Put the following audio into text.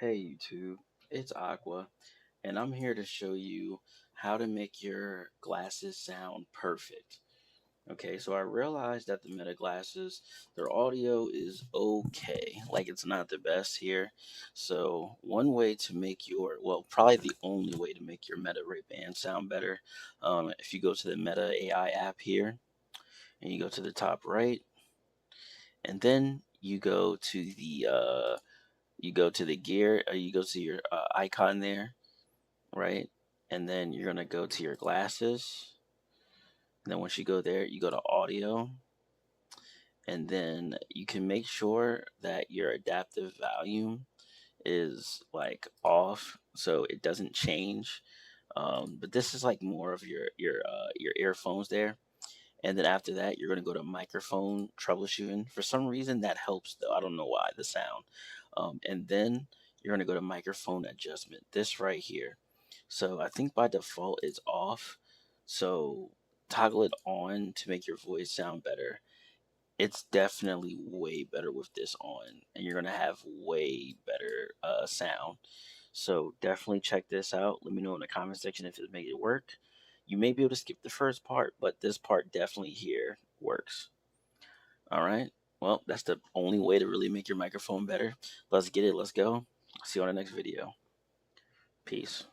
Hey YouTube, it's Aqua, and I'm here to show you how to make your glasses sound perfect. Okay, so I realized that the Meta glasses, their audio is okay, like it's not the best here. So one way to make well, probably the only way to make your Meta Ray-Ban sound better, if you go to the Meta AI app here, and you go to the top right, and then you go to the gear, or you go to your icon there, right? And then you're gonna go to your glasses. And then once you go there, you go to audio, and then you can make sure that your adaptive volume is like off, so it doesn't change. But this is like more of your earphones there. And then after that, you're gonna go to microphone troubleshooting. For some reason, that helps though. I don't know why, the sound. And then you're gonna go to microphone adjustment. This right here. So I think by default it's off. So toggle it on to make your voice sound better. It's definitely way better with this on, and you're gonna have way better sound. So definitely check this out. Let me know in the comment section if it made it work. You may be able to skip the first part, but this part definitely here works. All right. Well, that's the only way to really make your microphone better. Let's get it. Let's go. See you on the next video. Peace.